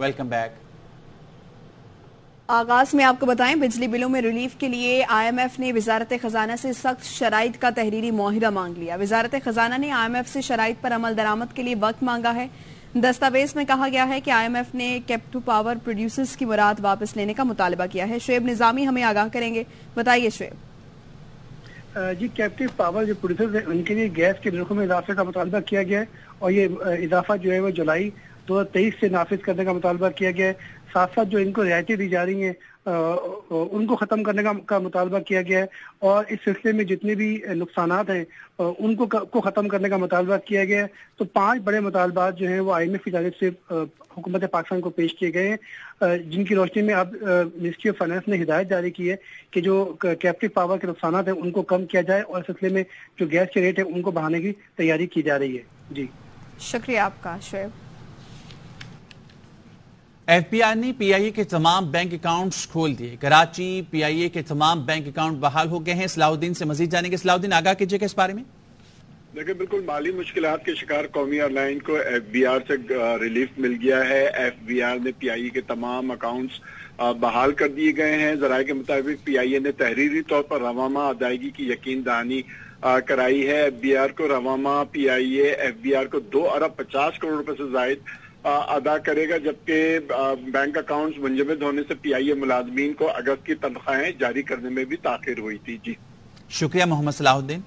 Welcome back. آغاز میں آپ کو بتائیں، بجلی بلوں میں ریلیف کے لیے آئی ایم ایف نے وزارت خزانہ سے سخت شرائط کا تحریری معاہدہ مانگ لیا۔ وزارت خزانہ نے آئی ایم ایف سے شرائط پر عمل درآمد کے لیے وقت مانگا ہے۔ دستاویز میں کہا گیا ہے کہ آئی ایم ایف نے کیپٹو پاور پروڈیوسرز کی مراد واپس لینے کا مطالبہ کیا ہے۔ شعیب نظامی ہمیں آگاہ کریں گے، بتائیے شعیب۔ جی، کیپٹو پاور جو پروڈیوسرز ہیں ان کے لیے گیس کے نرخوں میں اضافے کا مطالبہ کیا گیا ہے، اور یہ اضافہ جو ہے وہ جولائی 2023 سے نافذ کرنے کا مطالبہ کیا گیا ہے۔ ساتھ ساتھ جو ان کو رعایتیں دی جا رہی ہیں ان کو ختم کرنے کا مطالبہ کیا گیا ہے، اور اس سلسلے میں جتنے بھی نقصانات ہیں ان کو ختم کرنے کا مطالبہ کیا گیا ہے۔ تو 5 بڑے مطالبات جو ہیں وہ آئی ایم ایف کی جانب سے حکومت پاکستان کو پیش کیے گئے ہیں، جن کی روشنی میں اب منسٹری آف فائنانس نے ہدایت جاری کی ہے کہ جو کیپٹو پاور کے نقصانات ہیں ان کو کم کیا جائے، اور اس سلسلے میں جو گیس کے ریٹ ہیں ان کو بڑھانے کی تیاری کی جا رہی ہے۔ جی شکریہ آپ کا شعیب۔ ایف بی آئی نے پی آئی اے کے تمام بینک اکاؤنٹس کھول دیے۔ کراچی پی آئی اے کے تمام بینک اکاؤنٹ بحال ہو گئے ہیں۔ صلاح الدین سے مزید جانیں گے۔ صلاح الدین، آگاہ کیجیے گا اس بارے میں۔ دیکھیں، بالکل مالی مشکلات کے شکار قومی ایئر لائن کو ایف بی آر سے ریلیف مل گیا ہے۔ ایف بی آر نے پی آئی اے کے تمام اکاؤنٹس بحال کر دیے گئے ہیں۔ ذرائع کے مطابق پی آئی اے نے تحریری طور پر رواں ادائیگی کی یقین دہانی کرائی ہے۔ ایف بی آر کو رواں پی آئی اے ایف بی آر کو 2 ارب 50 کروڑ روپے سے زائد ادا کرے گا، جبکہ بینک اکاؤنٹس منجمد ہونے سے پی آئی اے ملازمین کو اگست کی تنخواہیں جاری کرنے میں بھی تاخیر ہوئی تھی۔ جی شکریہ محمد صلاح الدین۔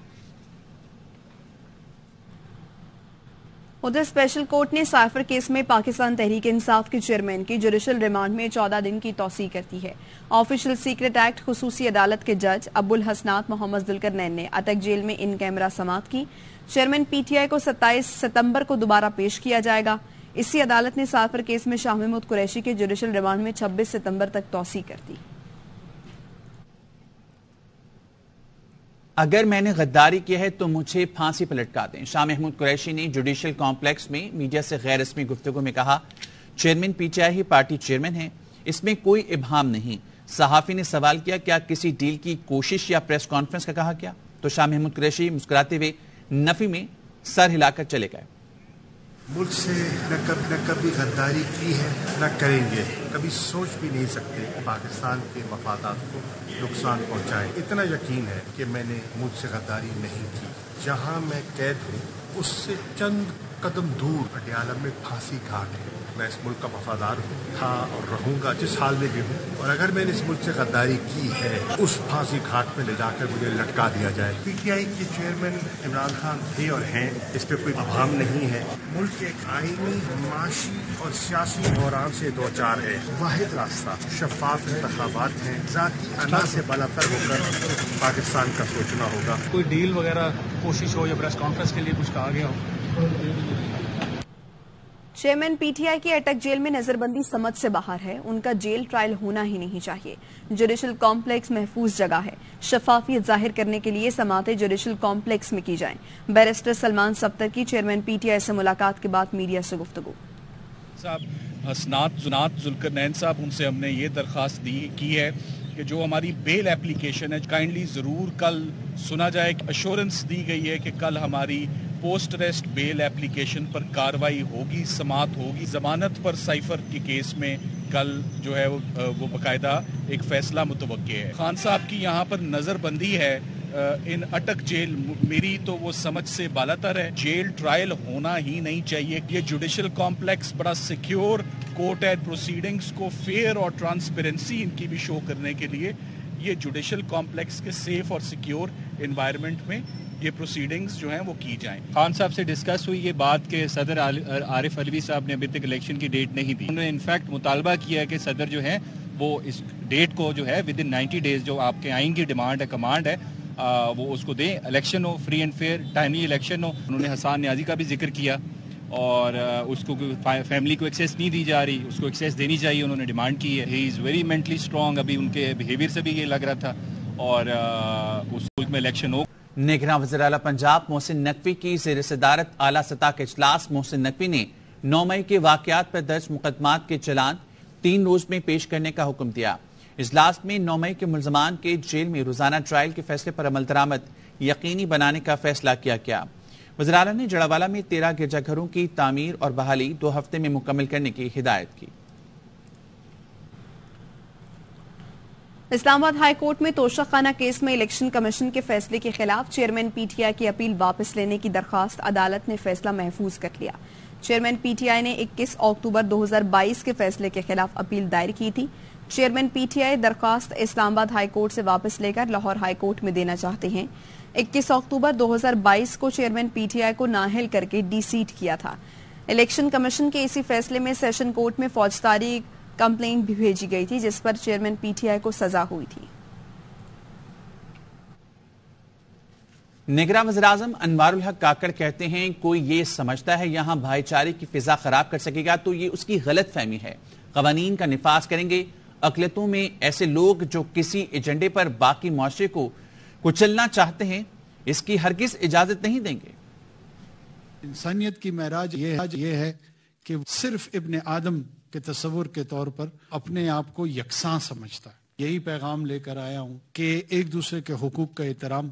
ادھر اسپیشل کورٹ نے سائفر کیس میں پاکستان تحریک انصاف کے چیئرمین کی جوڈیشل ریمانڈ میں 14 دن کی توسیع کر دی ہے۔ آفیشل سیکرٹ ایکٹ خصوصی عدالت کے جج ابو الحسنات محمد ذوالقرنین نے اٹک جیل میں ان کیمرہ سماعت کی۔ چیئرمین پی ٹی آئی کو 27 ستمبر کو دوبارہ پیش کیا جائے گا۔ اسی عدالت نے سائفر کیس میں شاہ محمود قریشی کے جوڈیشل ریمانڈ میں 26 ستمبر تک توسیع کر دی۔ اگر میں نے غداری کی ہے تو مجھے پھانسی پر لٹکا دیں، شاہ محمود قریشی نے جوڈیشل کمپلیکس میں میڈیا سے غیر رسمی گفتگو میں کہا۔ Chairman P T I he party chairman ہیں، اس میں کوئی ابہام نہیں۔ صحافی نے سوال کیا کیا کسی ڈیل کی کوشش یا پریس کانفرنس کا کہا کیا، تو شاہ محمود قریشی مسکراتے ہوئے نفی میں سر ہلا کر چلے گئے۔ ملک سے نہ کبھی غداری کی ہے، نہ کریں گے، کبھی سوچ بھی نہیں سکتے پاکستان کے مفادات کو نقصان پہنچائے۔ اتنا یقین ہے کہ میں نے ملک سے غداری نہیں کی۔ جہاں میں قید ہوں اس سے چند قدم دور پٹیالہ میں پھانسی گھاٹ ہے۔ میں اس ملک کا وفادار ہوں، تھا اور رہوں گا جس حال میں بھی ہوں، اور اگر میں نے اس ملک سے غداری کی ہے اس پھانسی گھاٹ میں لے جا کر مجھے لٹکا دیا جائے۔ پی ٹی آئی کے چیئرمین عمران خان تھے اور ہیں، اس پہ کوئی ابہام نہیں ہے۔ ملک ایک آئینی، معاشی اور سیاسی بحران سے دوچار ہے۔ واحد راستہ شفاف انتخابات ہیں۔ ذاتی انا سے بالاتر ہو کر پاکستان کا سوچنا ہوگا۔ کوئی ڈیل وغیرہ کوشش ہو یا پریس کانفرنس کے لیے کچھ کہا گیا ہو؟ چیئرمین پی ٹی آئی کی اٹک جیل میں نظر بندی سمجھ سے باہر ہے، ان کا جیل ٹرائل ہونا ہی نہیں چاہیے۔ جوڈیشل کمپلیکس محفوظ جگہ ہے، شفافیت ظاہر کرنے کے لیے سماعتیں جوڈیشل کمپلیکس میں کی جائیں۔ بیرسٹر سلمان سبتر کی چیئرمین پی ٹی آئی سے ملاقات کے بعد میڈیا سے گفتگو۔ صاحب حسنات ذوالقرنین صاحب، ان سے ہم نے یہ درخواست کی ہے کہ جو ہماری بیل اپلیکیشن ہے کائنڈلی ضرور کل سنا جائے۔ ایشورنس دی گئی ہے کہ کل ہماری پوسٹ ریسٹ بیل اپلیکیشن پر کاروائی ہوگی، سماعت ہوگی۔ ضمانت پر سائفر کے کیس میں کل جو ہے وہ باقاعدہ ایک فیصلہ متوقع ہے۔ خان صاحب کی یہاں پر نظر بندی ہے ان اٹک جیل، میری تو وہ سمجھ سے بالاتر ہے۔ جیل ٹرائل ہونا ہی نہیں چاہیے۔ یہ جوڈیشل کمپلیکس بڑا سیکیور کورٹ ہے، پروسیڈنگز کو فیئر اور ٹرانسپیرنسی ان کی بھی شو کرنے کے لیے یہ جوڈیشل کمپلیکس کے سیف اور سیکیور انوائرمنٹ میں یہ پروسیڈنگز جو ہیں وہ کی جائیں۔ خان صاحب سے ڈسکس ہوئی یہ بات کہ صدر عارف علوی صاحب نے ابھی تک الیکشن کی ڈیٹ نہیں دی۔ انہوں نے انفیکٹ مطالبہ کیا ہے کہ صدر جو ہے وہ اس ڈیٹ کو جو ہے ود ان 90 ڈیز جو آپ کے آئین کی ڈیمانڈ ہے، کمانڈ ہے، وہ اس کو دیں، الیکشن ہو، free and fair timely election ہو۔ انہوں نے حسان نیازی کا بھی ذکر کیا اور اس کو فیملی کو ایکسیس نہیں دی جا رہی، اس کو ایکسیس دینی چاہیے، انہوں نے ڈیمانڈ کی ہے۔ ہی از ویری مینٹلی اسٹرانگ، ابھی ان کے بیہیویئر سے بھی یہ لگ رہا تھا، اور اس ملک میں الیکشن ہو۔ نگراں وزیر اعلیٰ پنجاب محسن نقوی کی زیر صدارت اعلیٰ سطح کے اجلاس۔ محسن نقوی نے 9 مئی کے واقعات پر درج مقدمات کے چلان 3 روز میں پیش کرنے کا حکم دیا۔ اجلاس میں 9 مئی کے ملزمان کے جیل میں روزانہ ٹرائل کے فیصلے پر عمل درآمد یقینی بنانے کا فیصلہ کیا گیا۔ وزیر اعلیٰ نے جڑاوالا میں 13 گرجا گھروں کی تعمیر اور بحالی 2 ہفتے میں مکمل کرنے کی ہدایت کی۔ اسلام آباد ہائی کورٹ میں توشہ خانہ کیس میں الیکشن کمیشن کے فیصلے کے خلاف چیئرمین پی ٹی آئی کی اپیل واپس لینے کی درخواست عدالت نے فیصلہ محفوظ کر لیا۔ چیئرمین پی ٹی آئی نے 21 اکتوبر 2022 کے فیصلے کے خلاف اپیل دائر کی تھی۔ چیئرمین پی ٹی آئی درخواست اسلام آباد ہائی کورٹ سے واپس لے کر لاہور ہائی کورٹ میں دینا چاہتے ہیں۔ 21 اکتوبر 2022 کو چیئرمین پی ٹی آئی کو نااہل کر کے ڈی سیٹ کیا تھا۔ الیکشن کمیشن کے اسی فیصلے میں سیشن کورٹ میں فوجداری کمپلین بھی بھیجی گئی تھی، جس پر چیئرمین پی ٹی آئی کو سزا ہوئی تھی۔ نگراں وزیراعظم انوار الحق کاکڑ کہتے ہیں کوئی یہ سمجھتا ہے یہاں بھائی چارے کی فضا خراب کر سکے گا تو یہ اس کی غلط فہمی ہے۔ قوانین کا نفاذ کریں گے۔ اقلیتوں میں ایسے لوگ جو کسی ایجنڈے پر باقی معاشرے کو کچلنا چاہتے ہیں اس کی ہرگز اجازت نہیں دیں گے۔ انسانیت کی معراج یہ ہے کہ صرف ابن آدم کے تصور کے طور پر اپنے آپ کو یکساں سمجھتا ہے۔ یہی پیغام لے کر آیا ہوں کہ ایک دوسرے کے حقوق کا احترام،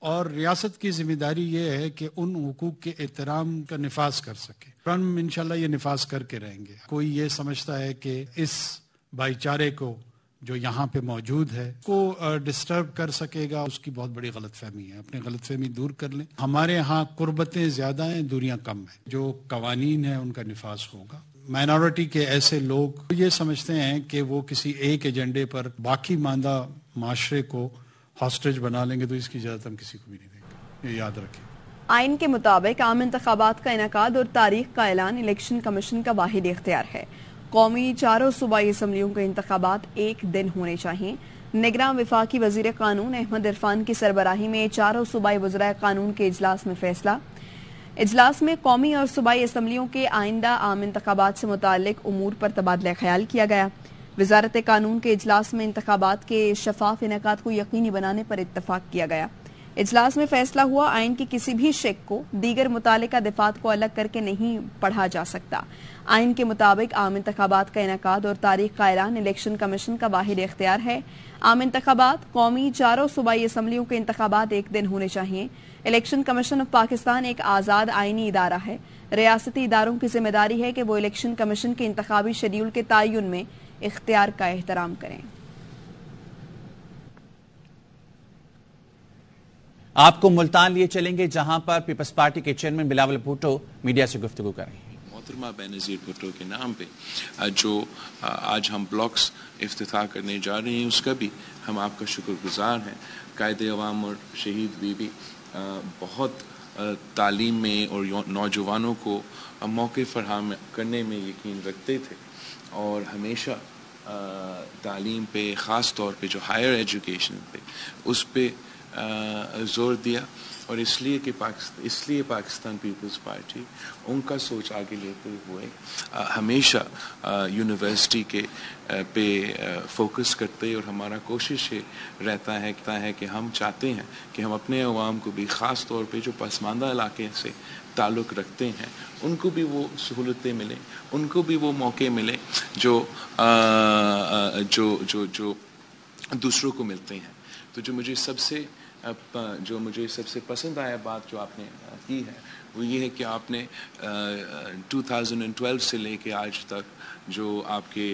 اور ریاست کی ذمہ داری یہ ہے کہ ان حقوق کے احترام کا نفاذ کر سکے۔ ہم انشاءاللہ یہ نفاذ کر کے رہیں گے۔ کوئی یہ سمجھتا ہے کہ اس بھائی چارے کو جو یہاں پہ موجود ہے کو ڈسٹرب کر سکے گا، اس کی بہت بڑی غلط فہمی ہے۔ اپنی غلط فہمی دور کر لیں۔ ہمارے ہاں قربتیں زیادہ ہیں، دوریاں کم ہیں۔ جو قوانین ہیں ان کا نفاذ ہوگا۔ مائنورٹی کے ایسے لوگ یہ سمجھتے ہیں کہ وہ کسی ایک ایجنڈے پر باقی ماندہ معاشرے کو ہاسٹیج بنا لیں گے، تو اس کی اجازت ہم کسی کو بھی نہیں دیں گے، یہ یاد رکھیں۔ آئین کے مطابق عام انتخابات کا انعقاد اور تاریخ کا اعلان الیکشن کمیشن کا واحد اختیار ہے۔ قومی چاروں صوبائی اسمبلیوں کے انتخابات ایک دن ہونے چاہیے۔ نگراں وفاقی وزیر قانون احمد عرفان کی سربراہی میں چاروں صوبائی وزرائے قانون کے اجلاس میں فیصلہ۔ اجلاس میں قومی اور صوبائی اسمبلیوں کے آئندہ عام انتخابات سے متعلق امور پر تبادلہ خیال کیا گیا۔ وزارت قانون کے اجلاس میں انتخابات کے شفاف انعقاد کو یقینی بنانے پر اتفاق کیا گیا۔ اجلاس میں فیصلہ ہوا آئین کی کسی بھی شق کو دیگر متعلقہ دفعات کو الگ کر کے نہیں پڑھا جا سکتا۔ آئین کے مطابق عام انتخابات کا انعقاد اور تاریخ کا اعلان الیکشن کمیشن کا واحد اختیار ہے۔ عام انتخابات، قومی چاروں صوبائی اسمبلیوں کے انتخابات ایک دن ہونے چاہیے۔ الیکشن کمیشن آف پاکستان ایک آزاد آئینی ادارہ ہے۔ ریاستی اداروں کی ذمہ داری ہے کہ وہ الیکشن کمیشن کے انتخابی شیڈول کے تعین میں اختیار کا احترام کریں۔ آپ کو ملتان لیے چلیں گے جہاں پر پیپلز پارٹی کے چیئرمین بلاول بھٹو میڈیا سے گفتگو کر رہے ہیں۔ محترمہ بینظیر بھٹو کے نام پہ جو آج ہم بلاکس افتتاح کرنے جا رہے ہیں اس کا بھی ہم آپ کا شکر گزار ہیں۔ قائد عوام اور شہید بی بی بہت تعلیم میں اور نوجوانوں کو موقع فراہم کرنے میں یقین رکھتے تھے اور ہمیشہ تعلیم پہ، خاص طور پہ جو ہائر ایجوکیشن پہ، اس پہ زور دیا، اور اس لیے پاکستان پیپلز پارٹی ان کا سوچ آگے لیتے ہوئے ہمیشہ یونیورسٹی کے پہ فوکس کرتے، اور ہمارا کوشش یہ رہتا ہے کہ ہم چاہتے ہیں کہ ہم اپنے عوام کو بھی، خاص طور پہ جو پسماندہ علاقے سے تعلق رکھتے ہیں، ان کو بھی وہ سہولتیں ملیں، ان کو بھی وہ موقع ملیں جو دوسروں کو ملتے ہیں۔ تو جو مجھے سب سے پسند آیا بات جو آپ نے کی ہے وہ یہ ہے کہ آپ نے 2012 سے لے کے آج تک جو آپ کے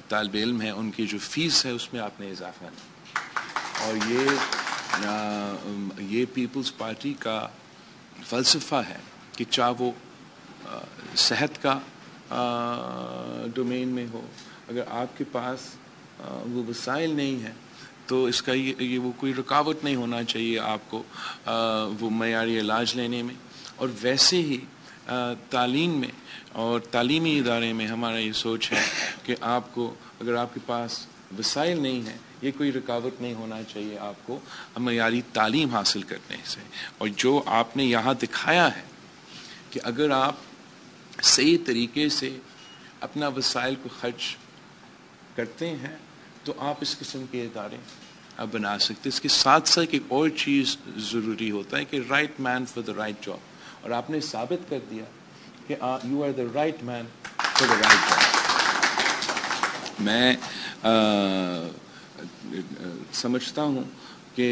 طالب علم ہیں ان کی جو فیس ہے اس میں آپ نے اضافہ کیا، اور یہ پیپلز پارٹی کا فلسفہ ہے کہ چاہے وہ صحت کا ڈومین میں ہو، اگر آپ کے پاس وہ وسائل نہیں ہیں تو اس کا یہ وہ کوئی رکاوٹ نہیں ہونا چاہیے آپ کو وہ معیاری علاج لینے میں، اور ویسے ہی تعلیم میں اور تعلیمی ادارے میں ہمارا یہ سوچ ہے کہ آپ کو اگر آپ کے پاس وسائل نہیں ہیں، یہ کوئی رکاوٹ نہیں ہونا چاہیے آپ کو معیاری تعلیم حاصل کرنے سے۔ اور جو آپ نے یہاں دکھایا ہے کہ اگر آپ صحیح طریقے سے اپنا وسائل کو خرچ کرتے ہیں تو آپ اس قسم کے ادارے بنا سکتے۔ اس کے ساتھ ساتھ ایک اور چیز ضروری ہوتا ہے کہ right man for the right job, اور آپ نے ثابت کر دیا کہ you are the right man for the right job. میں سمجھتا ہوں کہ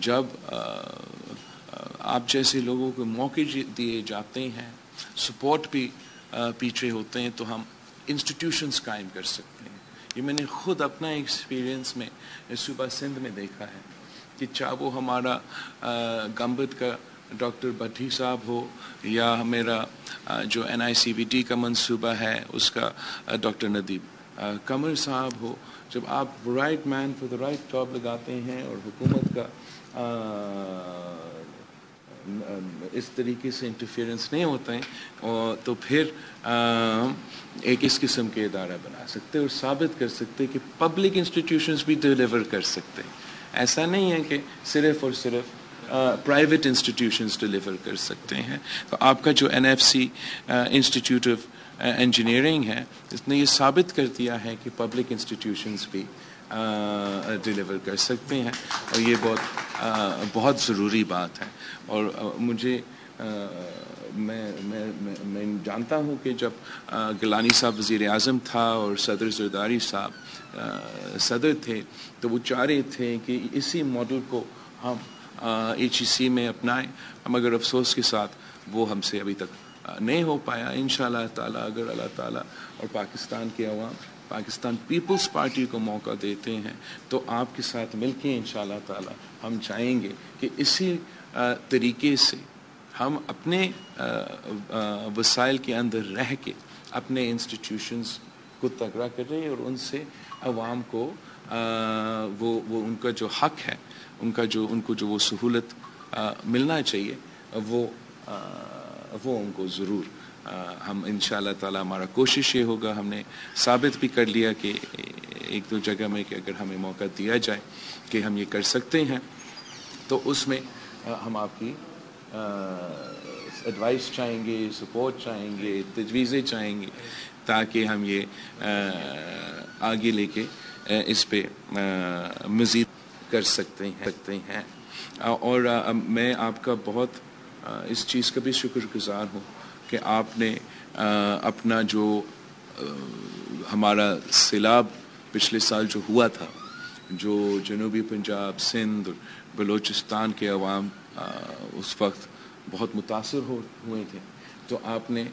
جب آپ جیسے لوگوں کو موقع دیے جاتے ہیں، سپورٹ بھی پیچھے ہوتے ہیں، تو ہم انسٹیٹیوشنز قائم کر سکتے ہیں۔ یہ میں نے خود اپنا ایکسپیرینس میں صوبہ سندھ میں دیکھا ہے کہ چاہے وہ ہمارا گمبت کا ڈاکٹر بھٹی صاحب ہو یا میرا جو NICVT کا منصوبہ ہے اس کا ڈاکٹر ندیب قمر صاحب ہو، جب آپ right man for the right job لگاتے ہیں اور حکومت کا اس طریقے سے انٹرفیئرنس نہیں ہوتا ہے تو پھر ایک اس قسم کے ادارہ بنا سکتے اور ثابت کر سکتے کہ پبلک انسٹیٹیوشنز بھی ڈیلیور کر سکتے ہیں. ایسا نہیں ہے کہ صرف اور صرف پرائیویٹ انسٹیٹیوشنز ڈیلیور کر سکتے ہیں. تو آپ کا جو NFC انسٹیٹیوٹ آف انجینئرنگ ہے اس نے یہ ثابت کر دیا ہے کہ پبلک انسٹیٹیوشنز بھی ڈیلیور کر سکتے ہیں اور یہ بہت ضروری بات ہے. اور مجھے میں جانتا ہوں کہ جب گیلانی صاحب وزیر اعظم تھا اور صدر زرداری صاحب صدر تھے تو وہ چاہ رہے تھے کہ اسی ماڈل کو ہم HEC میں اپنائیں، مگر افسوس کے ساتھ وہ ہم سے ابھی تک نہیں ہو پایا. انشاءاللہ تعالیٰ اگر اللہ تعالیٰ اور پاکستان کے عوام پاکستان پیپلز پارٹی کو موقع دیتے ہیں تو آپ کے ساتھ مل کے انشاءاللہ تعالیٰ ہم چاہیں گے کہ اسی طریقے سے ہم اپنے وسائل کے اندر رہ کے اپنے انسٹیٹیوشنز کو تگڑا کر رہے ہیں اور ان سے عوام کو وہ ان کا جو حق ہے ان کو جو وہ سہولت ملنا چاہیے وہ ان کو ضرور ہم انشاءاللہ تعالی ہمارا کوشش یہ ہوگا. ہم نے ثابت بھی کر لیا کہ ایک دو جگہ میں کہ اگر ہمیں موقع دیا جائے کہ ہم یہ کر سکتے ہیں تو اس میں ہم آپ کی ایڈوائس چاہیں گے، سپورٹ چاہیں گے، تجویزیں چاہیں گے تاکہ ہم یہ آگے لے کے اس پہ مزید کر سکتے ہیں. اور میں آپ کا بہت اس چیز کا بھی شکر گزار ہوں کہ آپ نے اپنا جو ہمارا سیلاب پچھلے سال جو ہوا تھا، جو جنوبی پنجاب، سندھ، بلوچستان کے عوام اس وقت بہت متاثر ہوئے تھے، تو آپ نے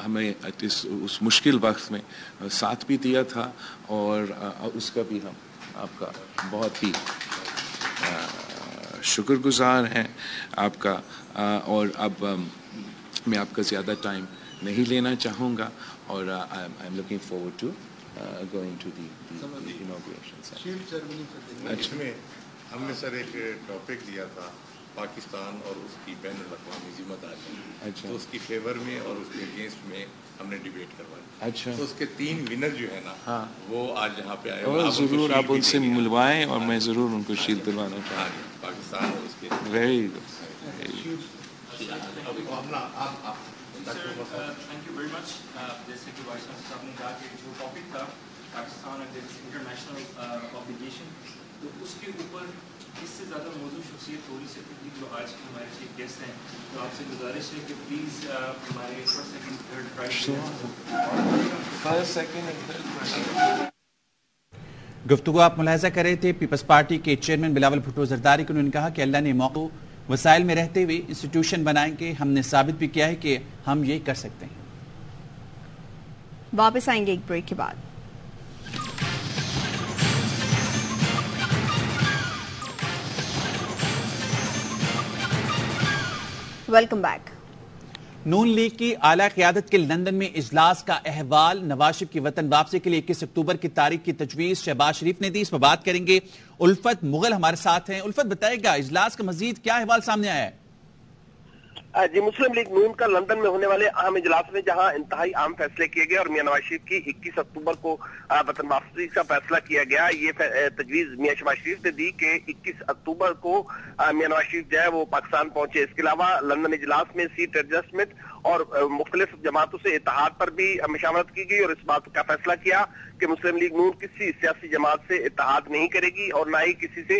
ہمیں اس مشکل وقت میں ساتھ بھی دیا تھا اور اس کا بھی ہم آپ کا بہت ہی شکر گزار ہیں آپ کا. اور اب میں آپ کا زیادہ ٹائم نہیں لینا چاہوں گا اور I am looking forward to going to the inauguration. اچھا، ہم نے سر ایک ٹاپک دیا تھا پاکستان اور اس کی بین الاقوامی ذمہ داری، تو اس کی فیور میں اور اس کے اگینسٹ میں ہم نے ڈیبیٹ کروائی. اچھا، تو اس کے 3 ونر جو ہے نا وہ آج یہاں پہ آئے اور ضرور آپ ان سے ملوائیں اور میں ضرور ان کو شیلڈ دلوانا چاہوں گا. پاکستان اور اس کے very good. Thank you very much. جیسے کہ وائس چانسلر صاحب نے کہا کہ جو ٹاپک تھا پاکستان اور انٹرنیشنل آبلیگیشن، تو اس کے اوپر اس سے زیادہ موضوع شخصیت تھوڑی سی تھی جو آج کے ہمارے چیف گیسٹ ہیں. تو آپ سے گزارش ہے کہ پلیز ہمارے فرسٹ سیکنڈ تھرڈ گفتگو آپ ملاحظہ کر رہے تھے پیپلز پارٹی کے چیئرمین بلاول بھٹو زرداری کو. انہوں نے کہا کہ اللہ نے موقع وسائل میں رہتے ہوئے انسٹیٹیوشن بنائیں گے. ہم نے ثابت بھی کیا ہے کہ ہم یہ کر سکتے ہیں. واپس آئیں گے ایک بریک کے بعد. Welcome back. نون لیگ کی اعلیٰ قیادت کے لندن میں اجلاس کا احوال. نواز شریف کی وطن واپسی کے لیے 21 اکتوبر کی تاریخ کی تجویز شہباز شریف نے دی. اس پر بات کریں گے. الفت مغل ہمارے ساتھ ہیں. الفت بتائے گا اجلاس کا مزید کیا احوال سامنے آیا ہے؟ جی، مسلم لیگ نون کا لندن میں ہونے والے اہم اجلاس میں جہاں انتہائی اہم فیصلے کیے گئے اور میاں نواز شریف کی 21 اکتوبر کو وطن واپسی کا فیصلہ کیا گیا. یہ تجویز میاں شہباز شریف نے دی کہ 21 اکتوبر کو میاں نواز شریف جو ہے وہ پاکستان پہنچے. اس کے علاوہ لندن اجلاس میں سیٹ ایڈجسٹمنٹ اور مختلف جماعتوں سے اتحاد پر بھی مشاورت کی گئی اور اس بات کا فیصلہ کیا کہ مسلم لیگ نون کسی سیاسی جماعت سے اتحاد نہیں کرے گی اور نہ ہی کسی سے